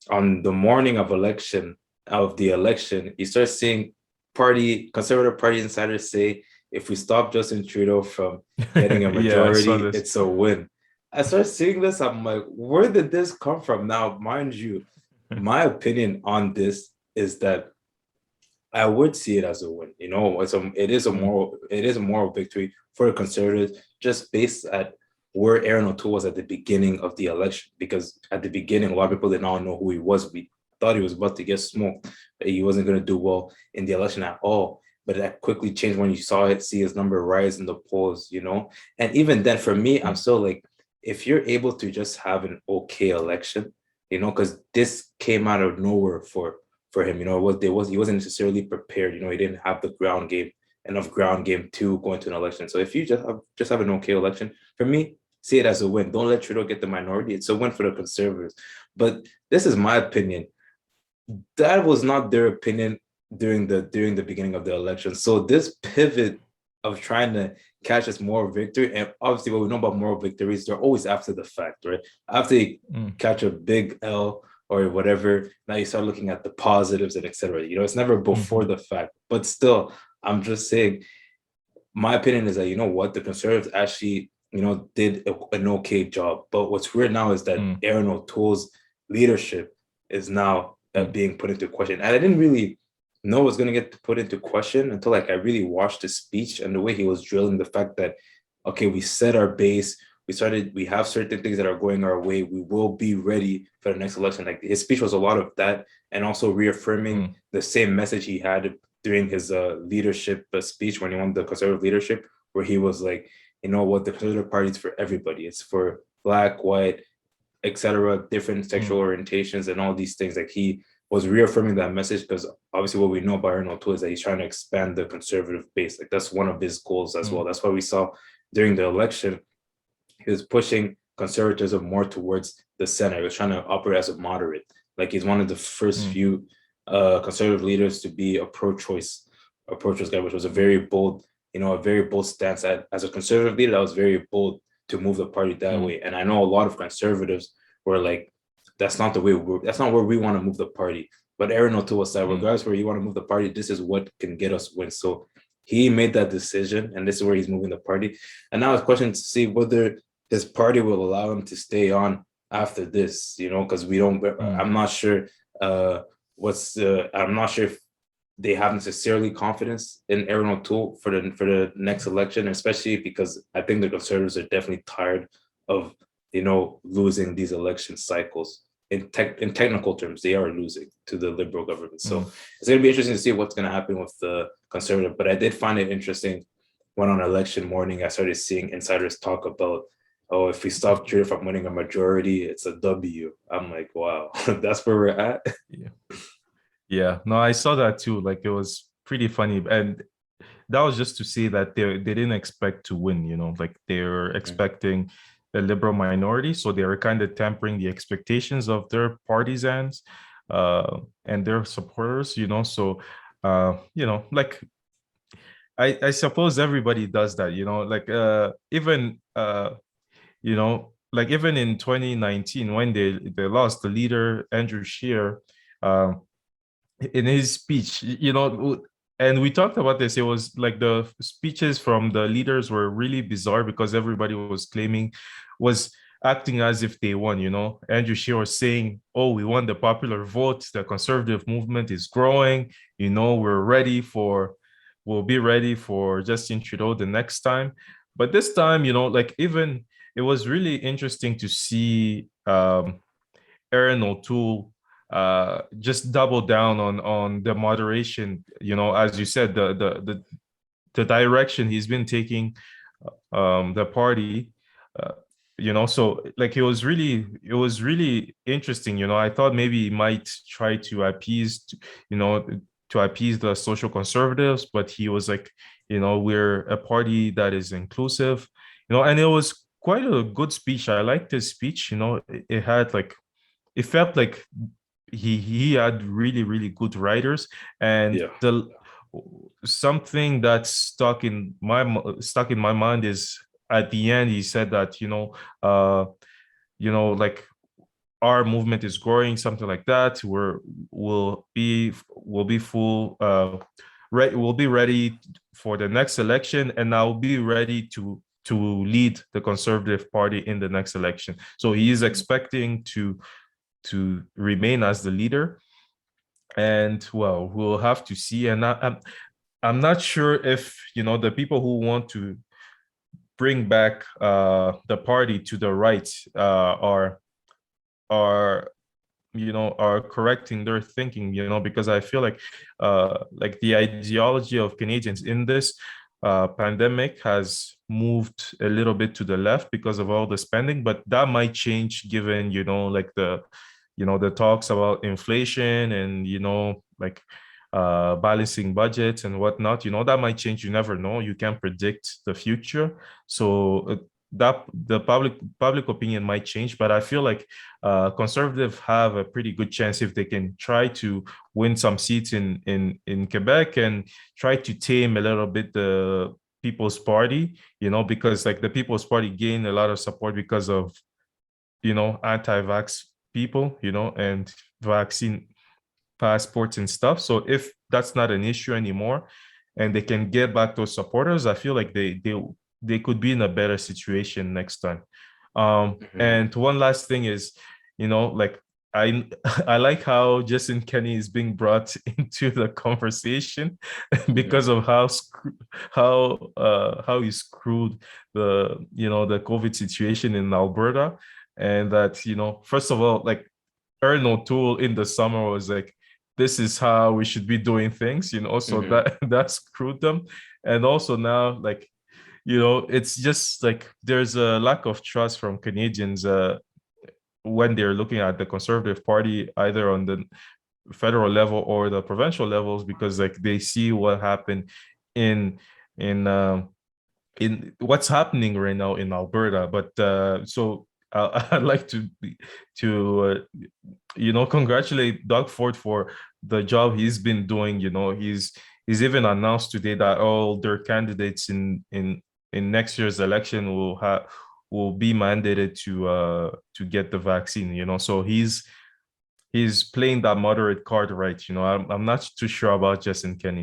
on the morning of the election, you start seeing conservative party insiders say, if we stop Justin Trudeau from getting a Yeah, I saw majority, this. it's a win. I start seeing this, I'm like, where did this come from? Now, mind you, my opinion on this is that I would see it as a win. Mm, it is a moral victory for the conservatives, just based at where Erin O'Toole was at the beginning of the election. Because at the beginning, a lot of people did not know who he was. We thought he was about to get smoked, that he wasn't going to do well in the election at all. But that quickly changed when you see his number rise in the polls. And even then, for me, I'm mm, still like, if you're able to just have an okay election, because this came out of nowhere for him. He wasn't necessarily prepared. He didn't have enough ground game to go into an election. So if you just have an okay election, for me, see it as a win. Don't let Trudeau get the minority. It's a win for the conservatives. But this is my opinion. That was not their opinion during the beginning of the election. So this pivot of trying to catch this moral victory, and obviously what we know about moral victories, they're always after the fact, right? After you mm, catch a big L or whatever, now you start looking at the positives and etc. It's never before mhm, the fact. But still, I'm just saying, my opinion is that what the conservatives actually did an okay job. But what's weird now is that mm, Erin O'Toole's leadership is now mm, being put into question, and I didn't really know it was going to get put into question until I really watched the speech and the way he was drilling the fact that, okay, we set our base, we have certain things that are going our way, we will be ready for the next election. Like, his speech was a lot of that, and also reaffirming mm, the same message he had during his leadership speech when he won the conservative leadership, where he was like, what, the conservative party is for everybody. It's for black, white, etc., different sexual mm, orientations and all these things. Like, he was reaffirming that message because obviously what we know about Erin O'Toole is that he's trying to expand the conservative base. Like, that's one of his goals as well. mm, That's why we saw during the election he was pushing conservatism more towards the center. He was trying to operate as a moderate. Like, he's one of the first mm, few conservative leaders to be a pro-choice guy, which was a very bold stance. As a conservative leader, that was very bold to move the party that mm, way. And I know a lot of conservatives were like, that's not where we want to move the party. But Erin O'Toole said, mm, regardless where you want to move the party, this is what can get us wins. So he made that decision, and this is where he's moving the party. And now it's a question to see whether his party will allow him to stay on after this, because we don't. mm, I'm not sure. I'm not sure if they have necessarily confidence in Erin O'Toole for the next election, especially because I think the conservatives are definitely tired of losing these election cycles. In technical terms, they are losing to the liberal government. So mm. it's going to be interesting to see what's going to happen with the conservative. But I did find it interesting when on election morning I started seeing insiders talk about, oh, if we stop Trudeau from winning a majority, it's a W. I'm like, wow, that's where we're at. Yeah. Yeah. No, I saw that too. Like it was pretty funny. And that was just to say that they didn't expect to win, like they were expecting a liberal minority. So they were kind of tempering the expectations of their partisans and their supporters. So like I suppose everybody does that, like even in 2019 when they lost the leader, Andrew Scheer, um, in his speech, and we talked about this. It was like the speeches from the leaders were really bizarre because everybody was acting as if they won. Andrew Scheer was saying, "Oh, we won the popular vote. The conservative movement is growing. We'll be ready for Justin Trudeau the next time." But this time, like even it was really interesting to see Erin O'Toole just double down on the moderation. As you said, the direction he's been taking the party. Uh, so like it was really interesting. I thought maybe he might try to you know, appease the social conservatives, but he was like, we're a party that is inclusive. And it was quite a good speech. I liked his speech. It had like it felt like he had really really good writers, and Yeah. the something that stuck in my mind is at the end he said that like our movement is growing, something like that. We'll be full we'll be ready for the next election, and I'll be ready to lead the Conservative Party in the next election. So he is expecting to remain as the leader, and well, we'll have to see. And I'm not sure if the people who want to bring back the party to the right are are correcting their thinking, because I feel like the ideology of Canadians in this pandemic has moved a little bit to the left because of all the spending, but that might change given, like the talks about inflation and, like balancing budgets and whatnot. That might change. You never know. You can't predict the future. So that the public opinion might change, but I feel like conservatives have a pretty good chance if they can try to win some seats in Quebec and try to tame a little bit the People's Party, because like the People's Party gained a lot of support because of anti-vax people, and vaccine passports and stuff. So if that's not an issue anymore, and they can get back those supporters, I feel like they could be in a better situation next time. Mhm. And one last thing is, like I I like how Justin Kenny is being brought into the conversation because Mhm. of how he screwed the COVID situation in Alberta, and that first of all, like Erin O'Toole in the summer was like, this is how we should be doing things, so Mhm. that screwed them. And also now, like, it's just like there's a lack of trust from Canadians when they're looking at the Conservative Party, either on the federal level or the provincial levels, because like they see what happened in in um, in what's happening right now in Alberta. But so I'd like to congratulate Doug Ford for the job he's been doing. He's even announced today that all their candidates in next year's election will be mandated to get the vaccine. So he's playing that moderate card right. I'm not too sure about Justin Kenny.